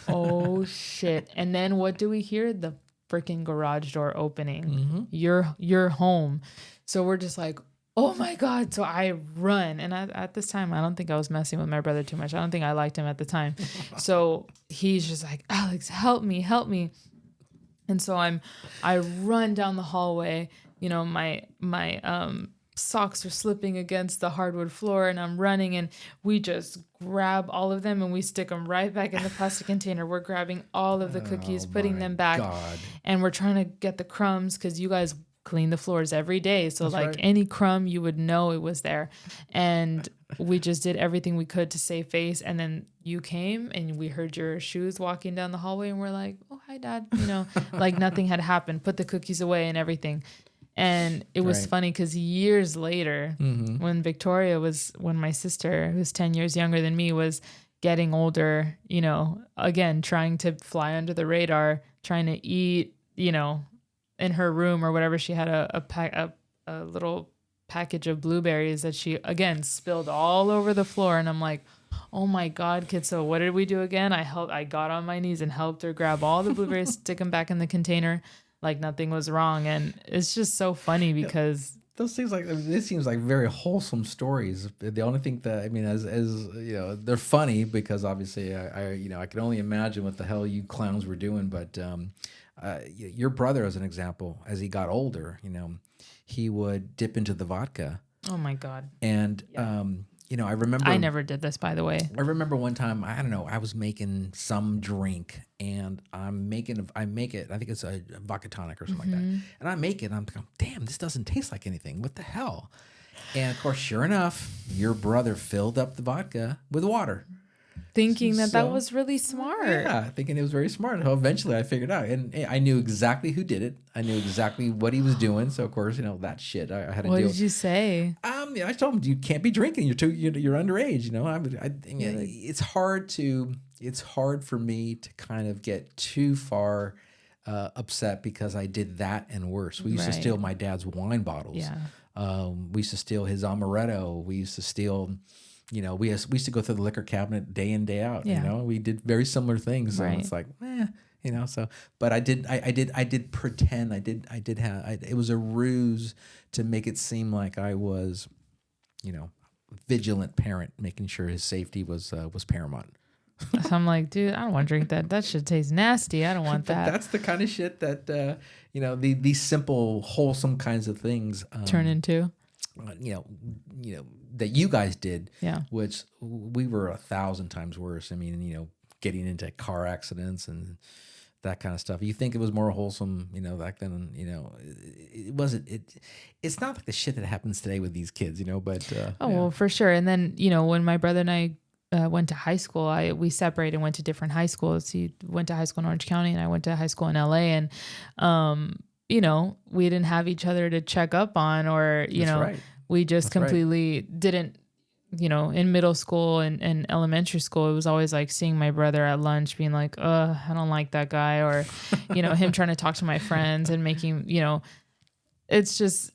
oh shit. And then what do we hear? The freaking garage door opening. You're home. So we're just like, oh my God. So I run. And at this time, I don't think I was messing with my brother too much. I don't think I liked him at the time. So he's just like, Alex, help me. And so I run down the hallway. My socks are slipping against the hardwood floor, and I'm running, and we just grab all of them and we stick them right back in the plastic container. We're grabbing all of the cookies, putting them back. God. And we're trying to get the crumbs, because you guys clean the floors every day. So that's like right. Any crumb, you would know it was there. And we just did everything we could to save face. And then you came and we heard your shoes walking down the hallway, and we're like, oh, hi, Dad. Like nothing had happened. Put the cookies away and everything. And it was funny because years later, when my sister, who's 10 years younger than me, was getting older, again, trying to fly under the radar, trying to eat, in her room or whatever, she had a little package of blueberries that she, again, spilled all over the floor. And I'm like, oh my God, kid. So what did we do again? I got on my knees and helped her grab all the blueberries, stick them back in the container like nothing was wrong. And it's just so funny because those things like, I mean, this seems like very wholesome stories. The only thing that, I mean, as you know, they're funny because obviously I can only imagine what the hell you clowns were doing. But your brother, as an example, as he got older, you know, he would dip into the vodka. Oh my God. And you know, I remember I never did this, by the way. I remember one time, I don't know, I was making some drink and I make it, I think it's a vodka tonic or something like that. And I make it and I'm thinking, damn, this doesn't taste like anything. What the hell? And of course, sure enough, your brother filled up the vodka with water. Thinking that was really smart. Yeah, thinking it was very smart. So eventually I figured out. And I knew exactly who did it. I knew exactly what he was doing. So, of course, you know, that shit I had to deal with. What did you say? Yeah, I told him, you can't be drinking. You're underage. You know, it's hard for me to kind of get too far upset because I did that and worse. We used to steal my dad's wine bottles. Yeah. We used to steal his amaretto. We used to steal, you know, we used to go through the liquor cabinet day in, day out. Yeah. You know, we did very similar things. So it's like, you know, so, but I did pretend it was a ruse to make it seem like I was, you know, vigilant parent, making sure his safety was paramount. So I'm like, dude, I don't want to drink that. That shit tastes nasty. I don't want that. But that's the kind of shit that, you know, these simple, wholesome kinds of things turn into, you know, that you guys did, which we were 1,000 times worse. I mean, you know, getting into car accidents and that kind of stuff. You think it was more wholesome, you know, back then, you know, it wasn't, it's not like the shit that happens today with these kids, you know, but, well, for sure. And then, you know, when my brother and I went to high school, we separated and went to different high schools. He went to high school in Orange County and I went to high school in LA. And, you know, we didn't have each other to check up on, or, you know, we just completely didn't, you know, in middle school and elementary school, it was always like seeing my brother at lunch being like, I don't like that guy. Or, you know, him trying to talk to my friends and making, you know, it's just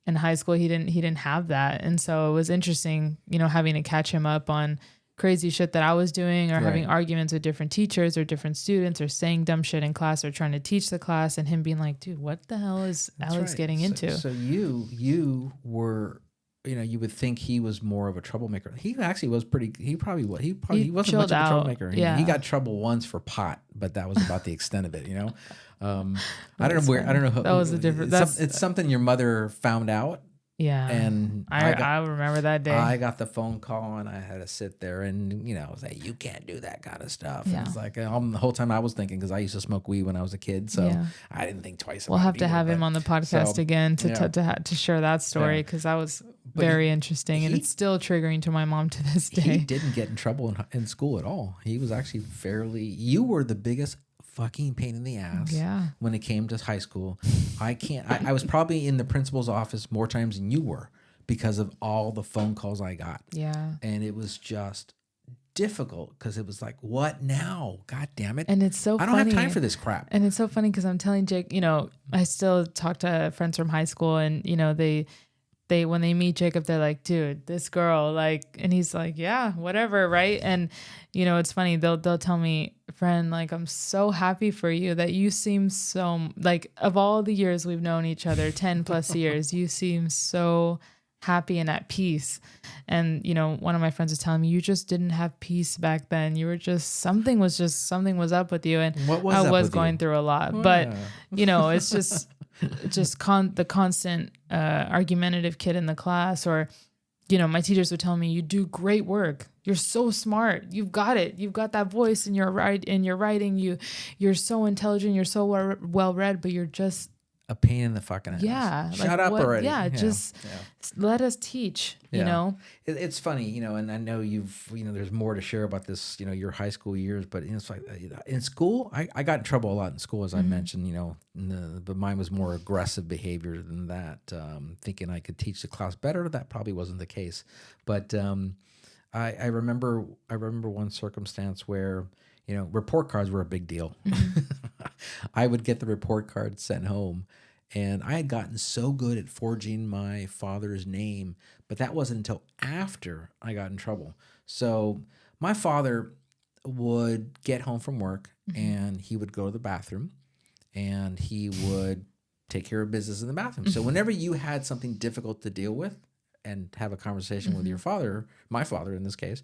in high school, he didn't have that. And so it was interesting, you know, having to catch him up on crazy shit that I was doing, or having arguments with different teachers or different students, or saying dumb shit in class, or trying to teach the class, and him being like, dude, what the hell is Alex getting into? So you were, you know, you would think he was more of a troublemaker. He actually was pretty. He wasn't much of a troublemaker. Yeah. He got trouble once for pot, but that was about the extent of it. You know, I don't know. That was a different. It's something your mother found out. Yeah, and I remember that day. I got the phone call and I had to sit there and, you know, say, you can't do that kind of stuff. Yeah. And it's like the whole time I was thinking, because I used to smoke weed when I was a kid, so I didn't think twice about it. We'll have to have him on the podcast again to share that story, because that was very interesting, and it's still triggering to my mom to this day. He didn't get in trouble in school at all. He was actually you were the biggest fucking pain in the ass when it came to high school. I was probably in the principal's office more times than you were because of all the phone calls I got. Yeah. And it was just difficult because it was like, what now? God damn it. And it's so funny. I don't have time for this crap. And it's so funny because I'm telling Jake, you know, I still talk to friends from high school, and, you know, they when they meet Jacob, they're like, dude, this girl, like, and he's like, yeah, whatever. Right. And, you know, it's funny. They'll tell me, friend, like, I'm so happy for you that you seem so, like, of all the years we've known each other, 10 plus years, you seem so happy and at peace. And, you know, one of my friends was telling me, you just didn't have peace back then. You were something was up with you. And I was going through a lot, but you know, it's just the constant argumentative kid in the class. Or, you know, my teachers would tell me, you do great work. You're so smart. You've got it. You've got that voice in your writing. You're so intelligent. You're so well read, but you're just a pain in the fucking ass. Yeah. Shut up already. Yeah. Just let us teach, you know? It's funny, you know, and I know there's more to share about this, you know, your high school years, but it's like in school, I got in trouble a lot in school, as I mentioned, you know, but mine was more aggressive behavior than that. Thinking I could teach the class better. That probably wasn't the case. But I remember one circumstance where, you know, report cards were a big deal. I would get the report card sent home, and I had gotten so good at forging my father's name, but that wasn't until after I got in trouble. So my father would get home from work, and he would go to the bathroom, and he would take care of business in the bathroom. So whenever you had something difficult to deal with and have a conversation with your father, my father in this case,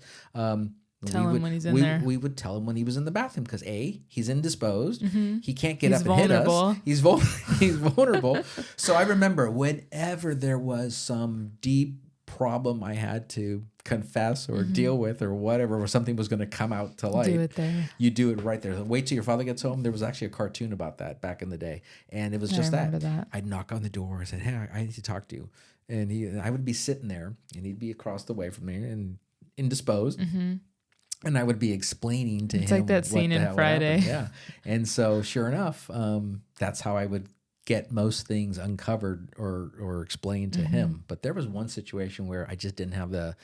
Tell him when he's in there. We would tell him when he was in the bathroom because he's indisposed. He can't get up and vulnerable. hit us. He's vulnerable. So I remember whenever there was some deep problem I had to confess or deal with or whatever, or something was going to come out to light. Do it there. You do it right there. Wait till your father gets home. There was actually a cartoon about that back in the day, and it was just that. I'd knock on the door. I said, "Hey, I need to talk to you," and I would be sitting there, and he'd be across the way from me and indisposed. And I would be explaining to him. It's like that scene in Friday. Yeah. And so sure enough, that's how I would get most things uncovered or explained to him. But there was one situation where I just didn't have the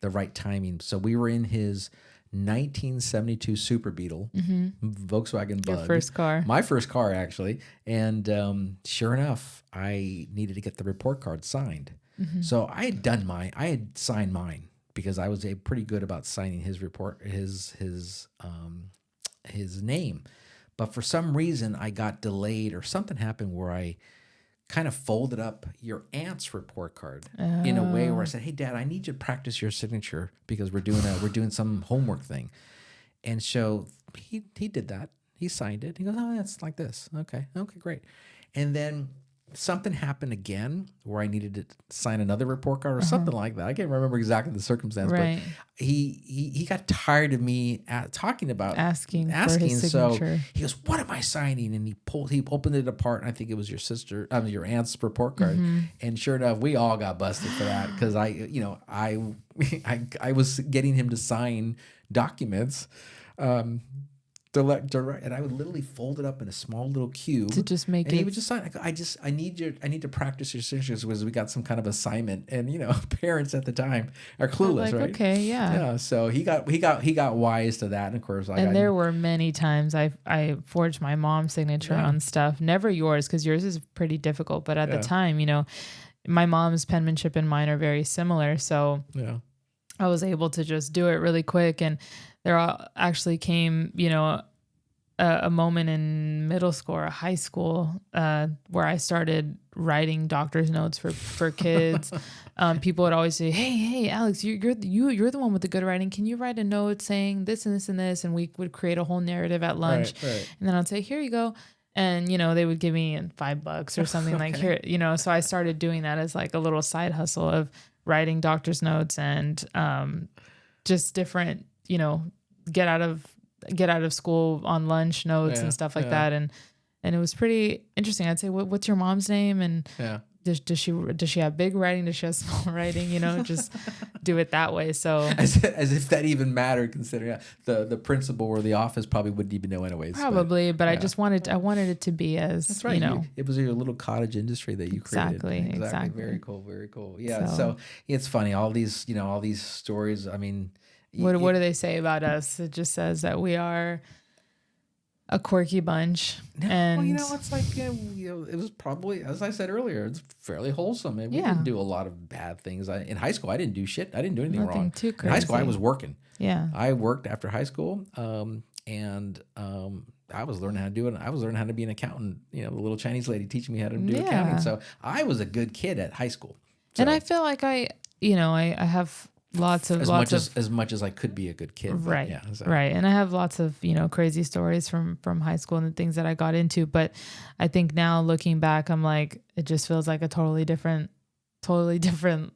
right timing. So we were in his 1972 Super Beetle, Volkswagen Bug. Your first car. My first car, actually. And sure enough, I needed to get the report card signed. So I had done mine. I had signed mine, because I was pretty good about signing his report, his name. But for some reason, I got delayed or something happened where I kind of folded up your aunt's report card in a way where I said, "Hey, Dad, I need you to practice your signature because we're doing some homework thing." And so he did that. He signed it. He goes, "Oh, that's like this. Okay, great." And then something happened again where I needed to sign another report card or something like that. I can't remember exactly the circumstance, but he got tired of me talking about asking for his signature. So he goes, "What am I signing?" And he opened it apart, and I think it was your aunt's report card. And sure enough, we all got busted for that because I was getting him to sign documents. And I would literally fold it up in a small little cube to just make and he would just sign. I need to practice your signatures because we got some kind of assignment, and parents at the time are clueless, right? Okay, yeah. So he got wise to that, and of course, there were many times I forged my mom's signature on stuff, never yours because yours is pretty difficult, but at the time, my mom's penmanship and mine are very similar, so I was able to just do it really quick. And there actually came, a moment in middle school or high school where I started writing doctor's notes for kids. People would always say, "Hey, Alex, you're the one with the good writing. Can you write a note saying this and this and this?" And we would create a whole narrative at lunch. Right. And then I'd say, "Here you go." And, they would give me $5 or something like here, so I started doing that as like a little side hustle of writing doctor's notes and just different, get out of school on lunch notes and stuff like that. And it was pretty interesting. I'd say, what's your mom's name? And does she have big writing? Does she have small writing? Just do it that way. So as if that even mattered, considering the principal or the office probably wouldn't even know anyways. Probably, but I just wanted it to be as, that's right. It was your little cottage industry that you created. Exactly. Very cool. Very cool. Yeah. So it's funny. All these stories. I mean, what do they say about us? It just says that we are a quirky bunch. And it's like, it was probably, as I said earlier, it's fairly wholesome. And we didn't do a lot of bad things. In high school, I didn't do shit. I didn't do anything wrong. Too crazy. In high school, I was working. Yeah. I worked after high school. And I was learning how to do it. I was learning how to be an accountant, the little Chinese lady teaching me how to do accounting. So I was a good kid at high school. So, and I feel like I have as much as I could be a good kid. Right. Right. And I have lots of, crazy stories from high school and the things that I got into. But I think now looking back, I'm like, it just feels like a totally different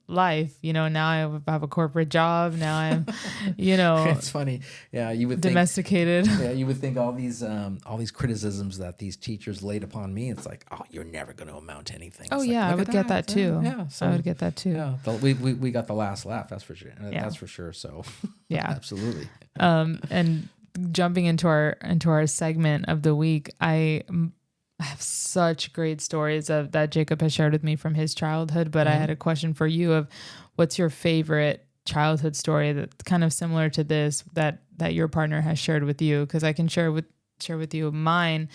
life. Now I have a corporate job. Now I'm, it's funny. Yeah. You would domesticated. You would think all these criticisms that these teachers laid upon me. It's like, oh, you're never going to amount to anything. Oh yeah. I would get that too. Yeah. So, I would get that too. Yeah. We got the last laugh. That's for sure. That's for sure. So yeah, absolutely. And jumping into our segment of the week, I have such great stories that Jacob has shared with me from his childhood, but I had a question for you of what's your favorite childhood story that's kind of similar to this that your partner has shared with you? Because I can share with you mine.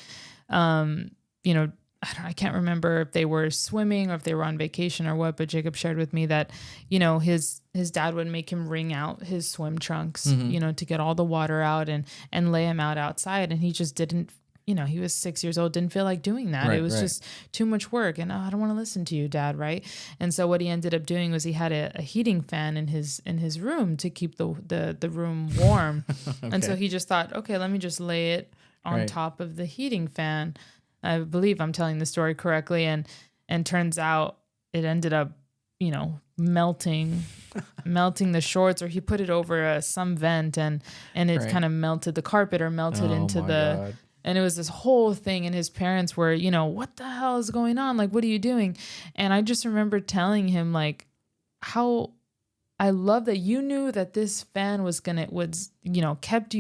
I can't remember if they were swimming or if they were on vacation or what, but Jacob shared with me that, his dad would make him wring out his swim trunks, to get all the water out and lay him out outside. And he just didn't he was 6 years old, didn't feel like doing that. It was just too much work. And I don't want to listen to you, Dad. Right. And so what he ended up doing was he had a heating fan in his room to keep the room warm. Okay. And so he just thought, okay, let me just lay it on top of the heating fan. I believe I'm telling the story correctly. And turns out it ended up, melting the shorts, or he put it over some vent and it kind of melted the carpet or melted into the... God. And it was this whole thing, and his parents were, what the hell is going on? Like, what are you doing? And I just remember telling him, like, how I love that you knew that this fan kept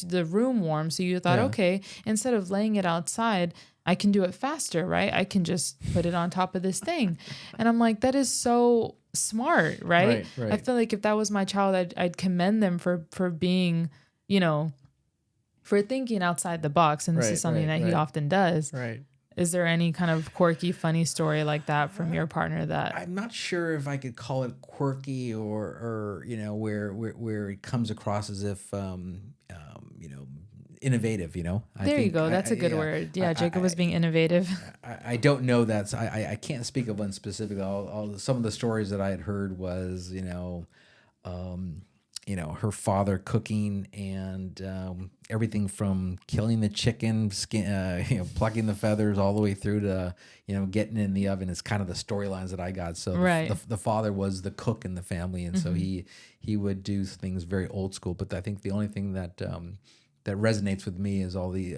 the room warm. So you thought, okay, instead of laying it outside, I can do it faster, right? I can just put it on top of this thing. And I'm like, that is so smart, right? Right. I feel like if that was my child, I'd commend them for being, for thinking outside the box. And this is something that he often does. Right. Is there any kind of quirky, funny story like that from your partner that... I'm not sure if I could call it quirky or where it comes across as if, innovative, There you go. That's a good word. Yeah, Jacob was being innovative. I don't know that. I can't speak of one specific. Some of the stories that I had heard was, her father cooking and everything from killing the chicken, skin, plucking the feathers, all the way through to getting in the oven is kind of the storylines that I got. So the father was the cook in the family, and so he would do things very old school. But I think the only thing that resonates with me is all the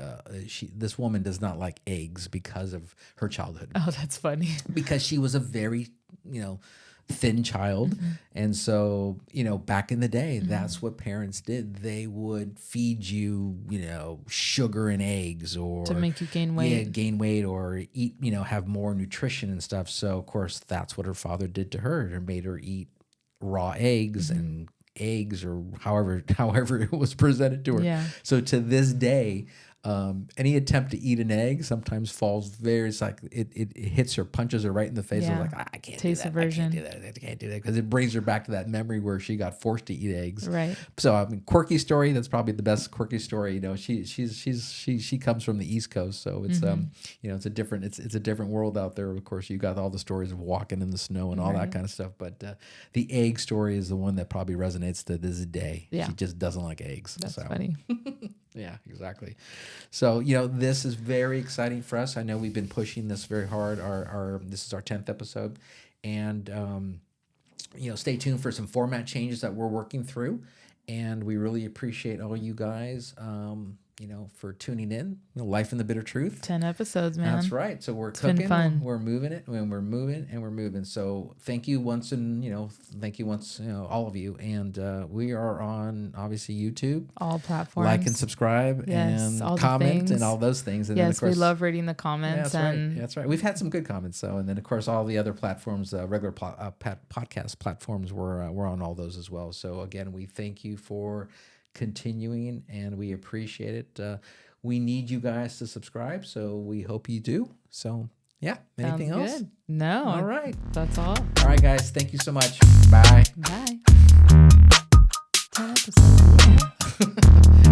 this woman does not like eggs because of her childhood. Oh, that's funny. Because she was a very thin child. Mm-hmm. And so, back in the day, that's what parents did. They would feed you, sugar and eggs, or to make you gain weight. Yeah, gain weight or eat, have more nutrition and stuff. So of course that's what her father did to her. It made her eat raw eggs and eggs, or however it was presented to her. Yeah. So to this day, any attempt to eat an egg sometimes falls it's like it hits her, punches her right in the face. Yeah. Like, I can't Taste do that. Aversion. I can't do that because it brings her back to that memory where she got forced to eat eggs. Right. So quirky story. That's probably the best quirky story. She comes from the East Coast, so it's it's a different world out there. Of course, you got all the stories of walking in the snow and all that kind of stuff. But the egg story is the one that probably resonates to this day. Yeah. She just doesn't like eggs. That's funny. Yeah, exactly. So, this is very exciting for us. I know we've been pushing this very hard. This is our 10th episode. And, stay tuned for some format changes that we're working through. And we really appreciate all you guys, for tuning in. Life in the Bitter Truth. 10 episodes, man. That's right. So we're cooking. Been fun. We're moving it, and we're moving. So thank you once, all of you. And we are on, obviously, YouTube. All platforms. Like and subscribe, and comment, and all those things. And yes, then, of course, we love reading the comments. Yeah, that's right. We've had some good comments. So, and then, of course, all the other platforms, regular podcast platforms, we're on all those as well. So again, we thank you for continuing, and we appreciate it. We need you guys to subscribe, so we hope you do. So yeah, anything else? Good. No. All right. That's all. All right, guys. Thank you so much. Bye. Bye. 10 episodes. Yeah.